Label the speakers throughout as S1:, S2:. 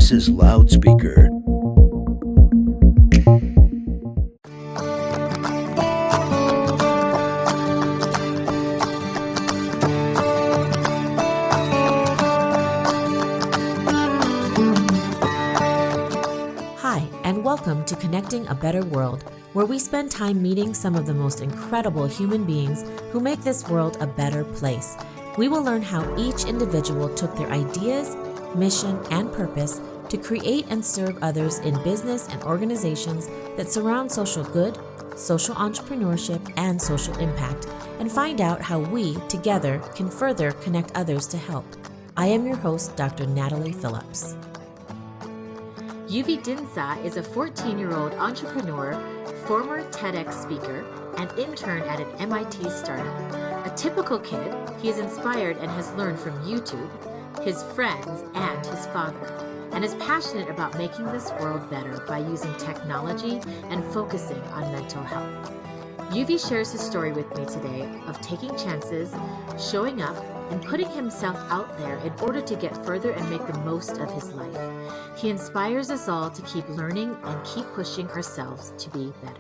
S1: This is Loudspeaker.
S2: Hi, and welcome to Connecting a Better World, where we spend time meeting some of the most incredible human beings who make this world a better place. We will learn how each individual took their ideas, mission, and purpose to create and serve others in business and organizations that surround social good, social entrepreneurship, and social impact, and find out how we, together, can further connect others to help. I am your host, Dr. Natalie Phillips. Yuvi Dhindsa is a 14-year-old entrepreneur, former TEDx speaker, and intern at an MIT startup. A typical kid, he is inspired and has learned from YouTube, his friends, and his father, and is passionate about making this world better by using technology and focusing on mental health. Yuvi shares his story with me today of taking chances, showing up, and putting himself out there in order to get further and make the most of his life. He inspires us all to keep learning and keep pushing ourselves to be better.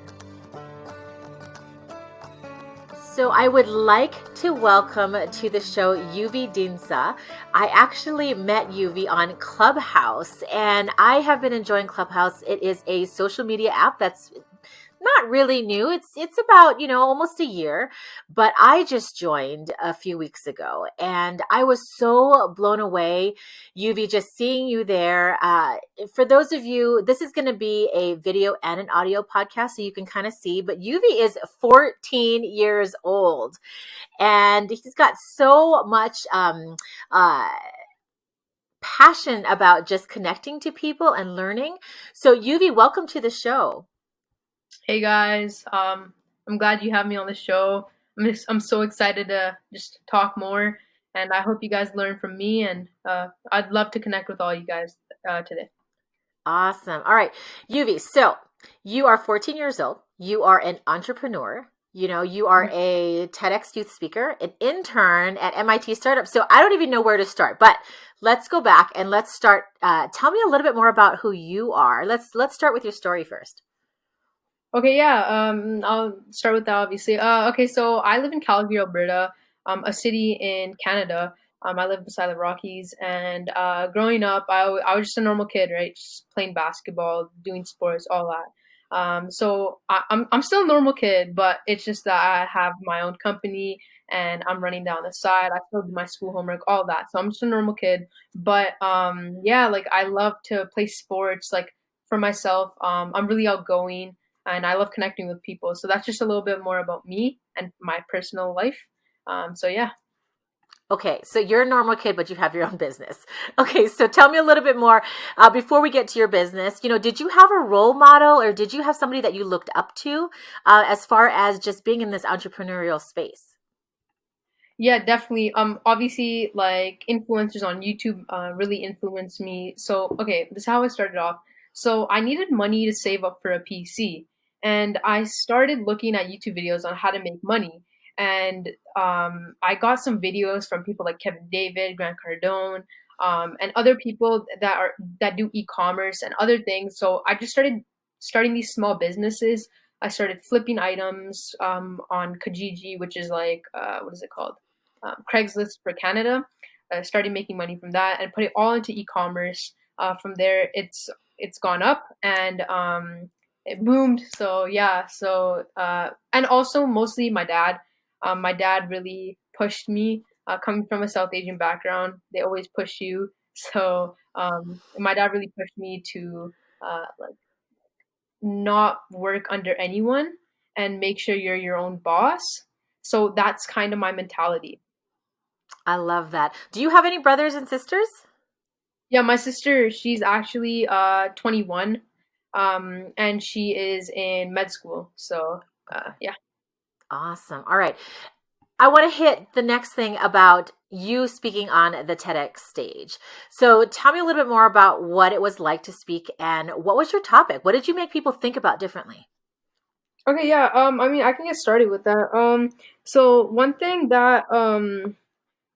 S2: So I would like to welcome to the show Yuvi Dhindsa. I actually met Yuvi on Clubhouse, and I have been enjoying Clubhouse. It is a social media app that's not really new. It's about, almost a year, but I just joined a few weeks ago and I was so blown away, Yuvi, just seeing you there. For those of you, this is going to be a video and an audio podcast so you can kind of see, but Yuvi is 14 years old and he's got so much passion about just connecting to people and learning. So Yuvi, welcome to the show.
S3: Hey guys, I'm glad you have me on the show. I'm so excited to just talk more, and I hope you guys learn from me, and I'd love to connect with all you guys today.
S2: Awesome. All right, Yuvi, so you are 14 years old. You are an entrepreneur. You are a TEDx Youth speaker, an intern at MIT startup. So I don't even know where to start, but let's go back and let's start. Tell me a little bit more about who you are. Let's start with your story first.
S3: Okay, yeah, I'll start with that, obviously. Okay, so I live in Calgary, Alberta, a city in Canada. I live beside the Rockies, and growing up, I was just a normal kid, right? Just playing basketball, doing sports, all that. So I'm still a normal kid, but it's just that I have my own company, and I'm running down the side. I still do my school homework, all that. So I'm just a normal kid. But yeah, like I love to play sports, like for myself. I'm really outgoing and I love connecting with people. So that's just a little bit more about me and my personal life. So yeah.
S2: Okay, so you're a normal kid, but you have your own business. Okay, so tell me a little bit more before we get to your business. Did you have a role model or did you have somebody that you looked up to as far as just being in this entrepreneurial space?
S3: Yeah, definitely. Obviously, like influencers on YouTube really influenced me. So, okay, this is how I started off. So, I needed money to save up for a PC, and I started looking at YouTube videos on how to make money. And I got some videos from people like Kevin David, Grant Cardone, and other people that do e-commerce and other things. So, I just started starting these small businesses. I started flipping items on Kijiji, which is like what is it called? Craigslist for Canada. Started making money from that and put it all into e-commerce. From there, it's gone up and it boomed. So yeah, and also mostly my dad. My dad really pushed me. Coming from a South Asian background, they always push you. So my dad really pushed me to like not work under anyone and make sure you're your own boss. So that's kind of my mentality.
S2: I love that. Do you have any brothers and sisters?
S3: Yeah, my sister, she's actually 21, and she is in med school. So yeah.
S2: Awesome. All right. I want to hit the next thing about you speaking on the TEDx stage. So tell me a little bit more about what it was like to speak and what was your topic? What did you make people think about differently?
S3: Okay, yeah. I mean, I can get started with that. So one thing that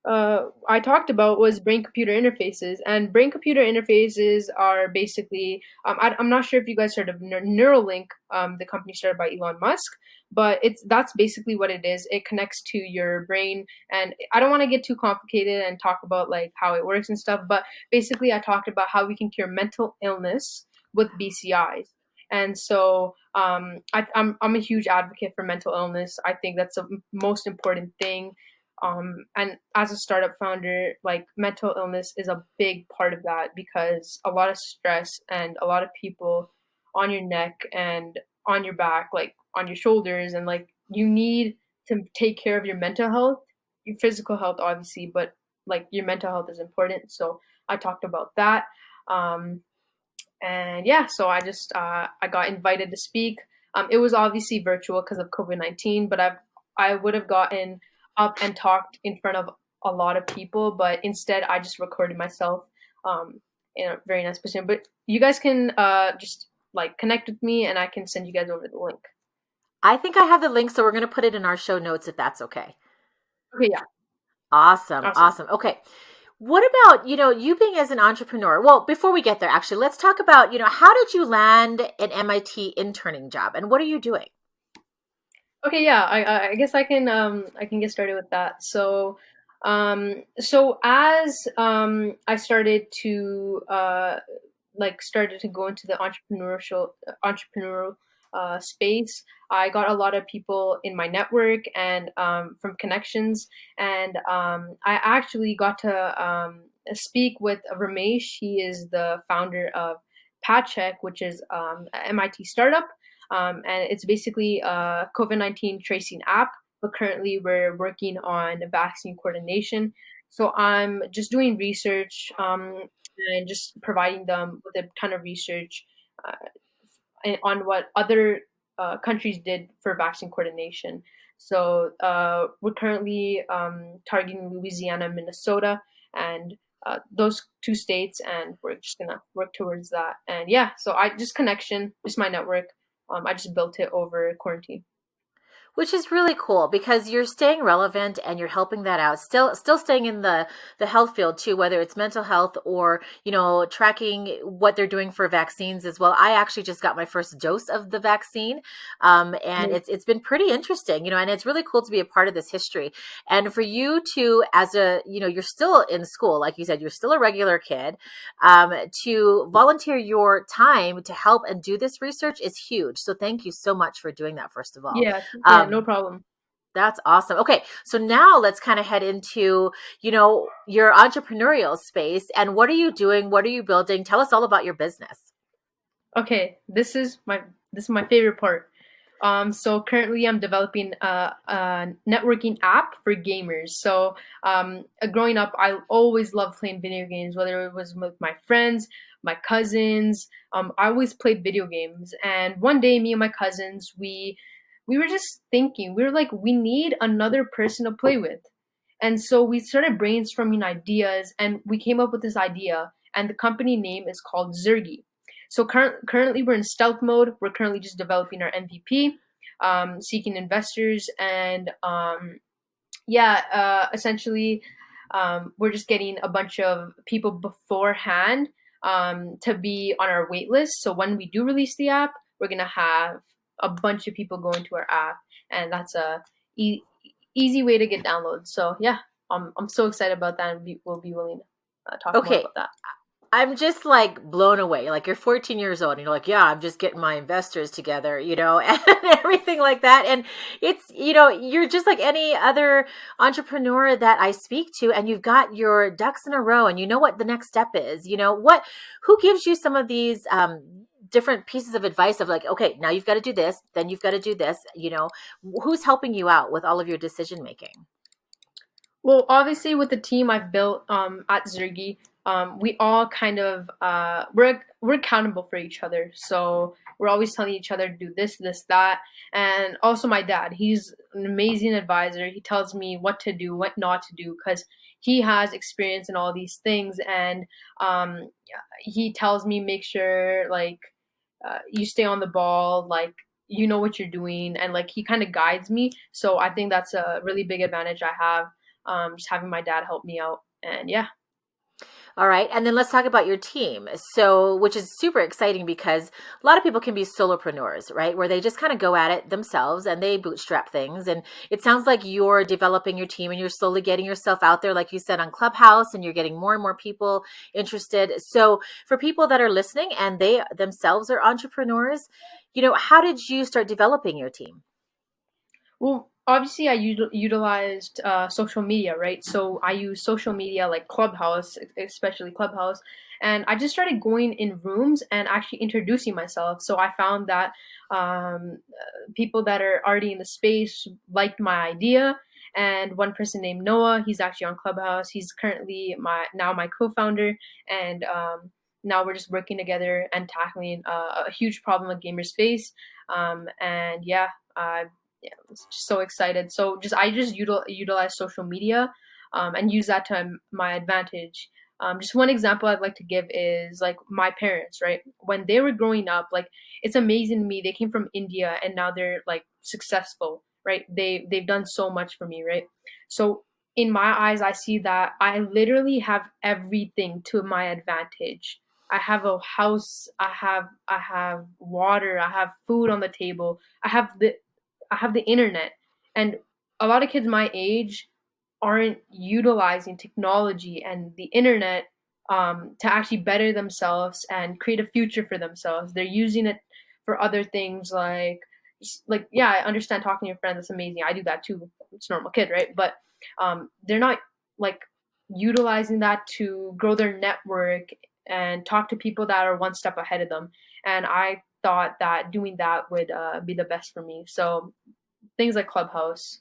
S3: I talked about was brain-computer interfaces, and brain-computer interfaces are basically I'm not sure if you guys heard of Neuralink, the company started by Elon Musk, but that's basically what it is. It connects to your brain, and I don't want to get too complicated and talk about like how it works and stuff, but basically I talked about how we can cure mental illness with BCIs. And so I'm a huge advocate for mental illness. I think that's the most important thing, and as a startup founder, like mental illness is a big part of that because a lot of stress and a lot of people on your neck and on your back, like on your shoulders, and like you need to take care of your mental health, your physical health, obviously, but like your mental health is important. So I talked about that. Um, and yeah, so I got invited to speak. It was obviously virtual because of COVID-19, but I would have gotten up and talked in front of a lot of people, but instead I just recorded myself um, in a very nice position. But you guys can just like connect with me, and I can send you guys over the link.
S2: I think I have the link, so we're going to put it in our show notes if that's okay.
S3: Okay, yeah,
S2: Awesome.
S3: awesome.
S2: Awesome. Okay. What about, you being as an entrepreneur? Well, before we get there, actually, let's talk about, how did you land an MIT interning job and what are you doing?
S3: Okay, yeah, I guess I can get started with that. So as I started to started to go into the entrepreneurial space, I got a lot of people in my network and from connections, and I actually got to speak with Ramesh. He is the founder of Patcheck, which is a MIT startup, and it's basically a COVID-19 tracing app. But currently, we're working on vaccine coordination. So I'm just doing research and just providing them with a ton of research on what other countries did for vaccine coordination. So we're currently targeting Louisiana, Minnesota, and those two states, and we're just gonna work towards that. And yeah, so I just connection, just my network. I just built it over quarantine.
S2: Which is really cool because you're staying relevant and you're helping that out. Still staying in the health field too, whether it's mental health or, tracking what they're doing for vaccines as well. I actually just got my first dose of the vaccine. And it's been pretty interesting, and it's really cool to be a part of this history. And for you to, as you're still in school, like you said, you're still a regular kid, to volunteer your time to help and do this research is huge. So thank you so much for doing that, first of all.
S3: Yeah, yeah, no
S2: Um,
S3: problem.
S2: that's awesome. Okay, so now let's kind of head into, your entrepreneurial space and what are you doing? What are you building? Tell us all about your business.
S3: Okay, this is my favorite part. So currently I'm developing a networking app for gamers. So growing up, I always loved playing video games, whether it was with my friends, my cousins. I always played video games. And one day, me and my cousins, we were just thinking, we were like, we need another person to play with. And so we started brainstorming ideas, and we came up with this idea. And the company name is called Zergy. So currently we're in stealth mode. We're currently just developing our MVP, seeking investors, and yeah, essentially, we're just getting a bunch of people beforehand to be on our wait list. So when we do release the app, we're gonna have a bunch of people go into our app, and that's a easy way to get downloads. So yeah, I'm so excited about that, and we'll be willing to talk more
S2: Okay,
S3: about that.
S2: I'm just like blown away. Like you're 14 years old and you're like, yeah, I'm just getting my investors together, and everything like that. And it's, you're just like any other entrepreneur that I speak to and you've got your ducks in a row and you know what the next step is. Who gives you some of these different pieces of advice of like, okay, now you've got to do this, then you've got to do this, who's helping you out with all of your decision making?
S3: Well, obviously, with the team I've built at Zergy, we all kind of we're accountable for each other. So we're always telling each other to do this, this, that, and also my dad. He's an amazing advisor. He tells me what to do, what not to do, because he has experience in all these things, and um, he tells me make sure like you stay on the ball, like you know what you're doing, and like he kind of guides me. So I think that's a really big advantage I have. just having my dad help me out. And yeah.
S2: All right. And then let's talk about your team. So, which is super exciting because a lot of people can be solopreneurs, right? Where they just kind of go at it themselves and they bootstrap things. And it sounds like you're developing your team and you're slowly getting yourself out there, like you said, on Clubhouse, and you're getting more and more people interested. So, for people that are listening and they themselves are entrepreneurs, how did you start developing your team?
S3: Well, obviously, I utilized social media, right? So I use social media like Clubhouse, especially Clubhouse, and I just started going in rooms and actually introducing myself. So I found that people that are already in the space liked my idea. And one person named Noah, he's actually on Clubhouse. He's currently my co-founder, and now we're just working together and tackling a huge problem that gamers face. And yeah, yeah, I was just so excited. So I just utilize social media and use that to my advantage. Just one example I'd like to give is like my parents, right? When they were growing up, like it's amazing to me. They came from India and now they're like successful, right? They've done so much for me, right? So in my eyes, I see that I literally have everything to my advantage. I have a house, I have water, I have food on the table. I have the internet, and a lot of kids my age aren't utilizing technology and the internet to actually better themselves and create a future for themselves. They're using it for other things like yeah, I understand talking to your friends. That's amazing. I do that too. It's a normal kid, right? But they're not like utilizing that to grow their network and talk to people that are one step ahead of them. And I thought that doing that would be the best for me. So things like Clubhouse,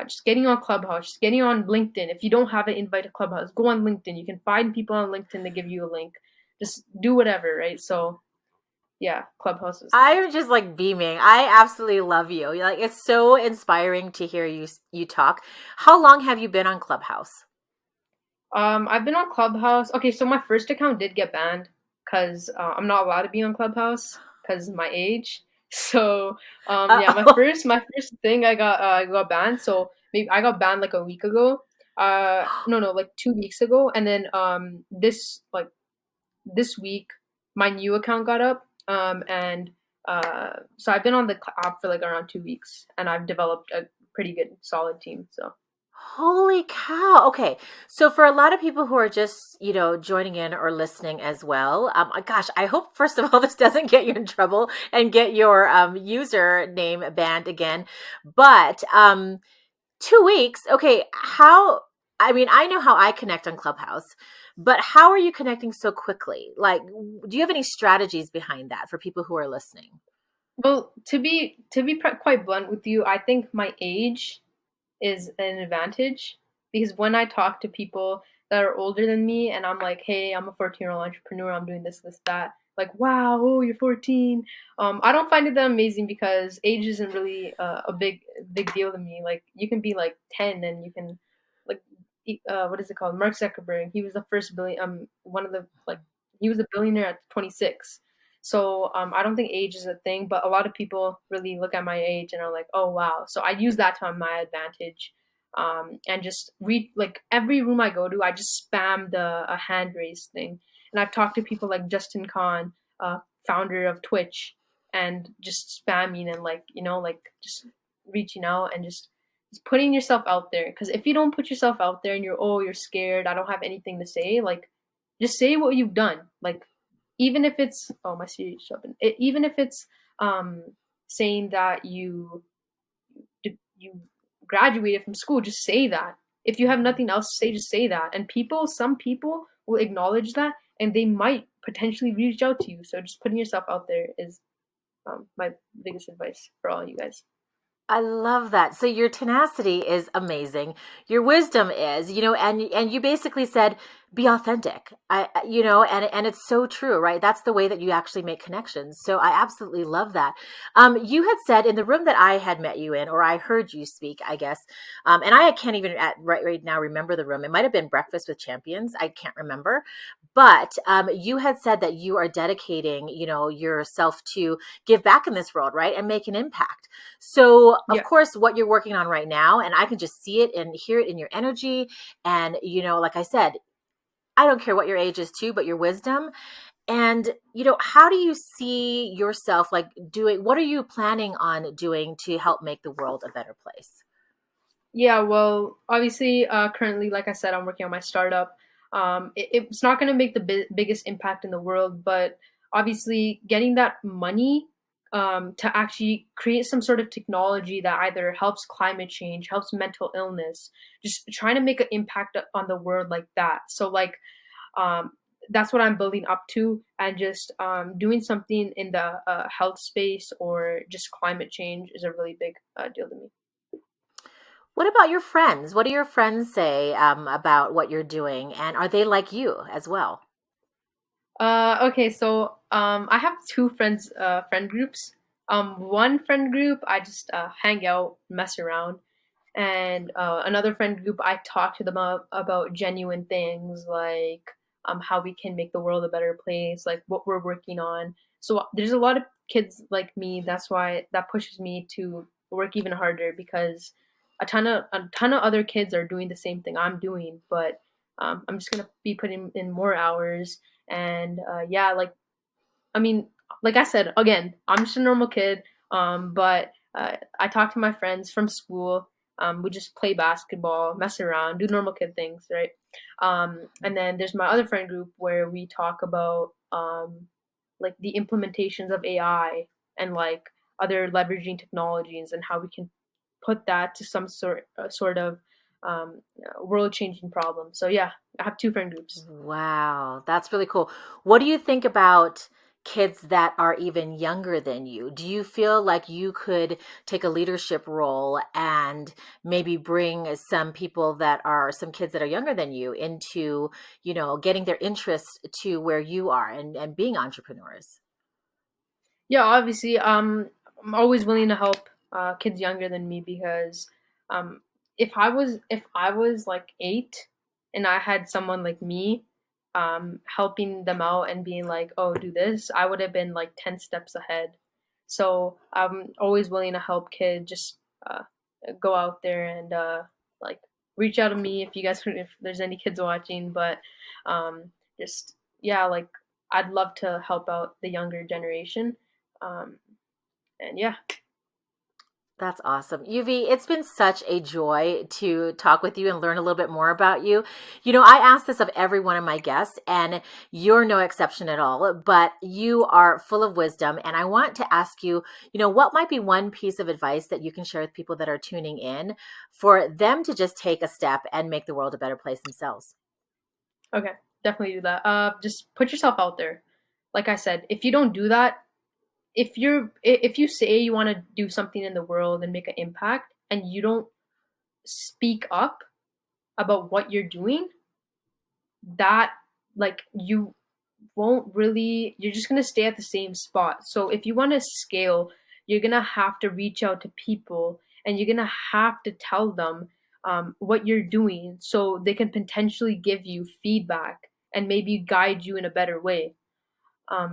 S3: just getting on Clubhouse, just getting on LinkedIn. If you don't have an invite to Clubhouse, go on LinkedIn. You can find people on LinkedIn to give you a link. Just do whatever, right? So yeah, Clubhouse is the best.
S2: I'm just like beaming. I absolutely love you. Like it's so inspiring to hear you talk. How long have you been on Clubhouse?
S3: I've been on Clubhouse. Okay, so my first account did get banned because I'm not allowed to be on Clubhouse because my age. So yeah, my
S2: Uh,
S3: first my first thing I got banned. So maybe I got banned like a week ago. No, like 2 weeks ago, and then this week my new account got up. And so I've been on the app for like around 2 weeks, and I've developed a pretty good solid team. So.
S2: Holy cow. Okay. So for a lot of people who are just, joining in or listening as well, gosh, I hope first of all this doesn't get you in trouble and get your username banned again. But 2 weeks, okay, I mean, I know how I connect on Clubhouse, but how are you connecting so quickly? Like, do you have any strategies behind that for people who are listening?
S3: Well, to be quite blunt with you, I think my age is an advantage because when I talk to people that are older than me and I'm like, hey, I'm a 14-year-old entrepreneur, I'm doing this, that, like, wow, oh, you're 14. I don't find it that amazing because age isn't really a big deal to me. Like, you can be like 10 and you can, like, what is it called? Mark Zuckerberg. He was the first one of the, like, he was a billionaire at 26. So I don't think age is a thing, but a lot of people really look at my age and are like, "Oh wow!" So I use that to my advantage, and just read like every room I go to, I just spam the a hand raise thing. And I've talked to people like Justin Khan, founder of Twitch, and just spamming and like just reaching out and just putting yourself out there. Because if you don't put yourself out there and you're scared, I don't have anything to say, like just say what you've done, like even if it's oh my Siri's shoving it, even if it's um saying that you graduated from school, just say that. If you have nothing else to say, just say that. And some people will acknowledge that, and they might potentially reach out to you. So just putting yourself out there is my biggest advice for all you guys.
S2: I love that. So your tenacity is amazing. Your wisdom is, and you basically said be authentic. And it's so true, right? That's the way that you actually make connections. So I absolutely love that. You had said in the room that I had met you in, or I heard you speak, I guess. And I can't even right now remember the room. It might have been Breakfast with Champions. I can't remember. But you had said that you are dedicating, yourself to give back in this world, right? And make an impact. So of
S3: Yeah.
S2: course, what you're working on right now, and I can just see it and hear it in your energy. And, like I said, I don't care what your age is too, but your wisdom. And, how do you see yourself like what are you planning on doing to help make the world a better place?
S3: Yeah, well, obviously, currently, like I said, I'm working on my startup. It's not going to make the biggest impact in the world, but obviously, getting that money to actually create some sort of technology that either helps climate change, helps mental illness, just trying to make an impact on the world like that. So, like, um, that's what I'm building up to, and just doing something in the health space or just climate change is a really big deal to me.
S2: What about your friends? What do your friends say about what you're doing? And are they like you as well?
S3: Okay, so I have two friend groups. One friend group I just hang out, mess around, and another friend group I talk to them about genuine things like how we can make the world a better place, like what we're working on. So there's a lot of kids like me. That's why that pushes me to work even harder because a ton of other kids are doing the same thing I'm doing, but I'm just gonna be putting in more hours and yeah, like I mean, like I said, again, I'm just a normal kid. But I talk to my friends from school. We just play basketball, mess around, do normal kid things, right? And then there's my other friend group where we talk about like the implementations of AI and like other leveraging technologies and how we can put that to some sort of world changing problem. So yeah, I have two friend groups.
S2: Wow, that's really cool. What do you think about kids that are even younger than you? Do you feel like you could take a leadership role and maybe bring some kids that are younger than you into, getting their interest to where you are and being entrepreneurs?
S3: Yeah, obviously, I'm always willing to help kids younger than me because um, if I was like 8 and I had someone like me helping them out and being like, "Oh, do this," I would have been like 10 steps ahead. So I'm always willing to help kids. Just uh, go out there and like reach out to me if you guys if there's any kids watching. But just yeah, like I'd love to help out the younger generation. Um, and yeah,
S2: That's awesome. Yuvi, it's been such a joy to talk with you and learn a little bit more about you. I ask this of every one of my guests, and you're no exception at all, but you are full of wisdom. And I want to ask you, what might be one piece of advice that you can share with people that are tuning in for them to just take a step and make the world a better place themselves?
S3: okay, definitely do that. Just put yourself out there. Like I said, if you don't do that, if you say you want to do something in the world and make an impact, and you don't speak up about what you're doing, that like you won't really you're just going to stay at the same spot. So if you want to scale, you're going to have to reach out to people and you're going to have to tell them what you're doing so they can potentially give you feedback and maybe guide you in a better way.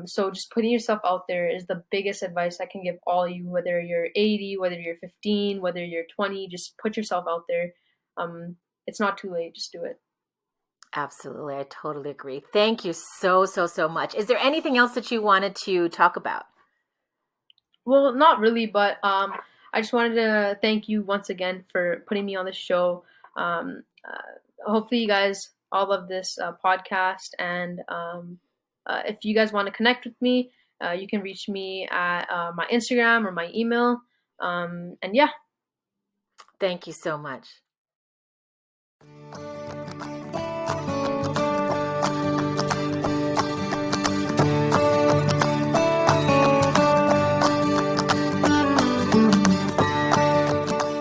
S3: So just putting yourself out there is the biggest advice I can give all you, whether you're 80, whether you're 15, whether you're 20, just put yourself out there. It's not too late, just do it.
S2: Absolutely. I totally agree. Thank you so, so, so much. Is there anything else that you wanted to talk about?
S3: Well, not really, but I just wanted to thank you once again for putting me on the show. Hopefully, you guys all love this podcast, and if you guys want to connect with me, you can reach me at my Instagram or my email. And yeah,
S2: Thank you so much.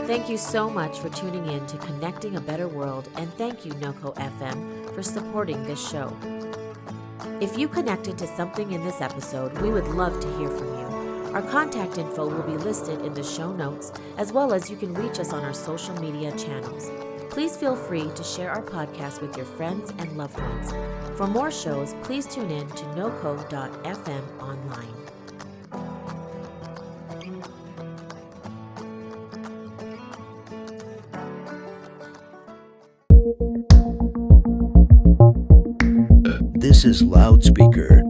S2: Thank you so much for tuning in to Connecting a Better World, and thank you, NoCo FM, for supporting this show. If you connected to something in this episode, we would love to hear from you. Our contact info will be listed in the show notes, as well as you can reach us on our social media channels. Please feel free to share our podcast with your friends and loved ones. For more shows, please tune in to noco.fm online.
S1: This is Loudspeaker.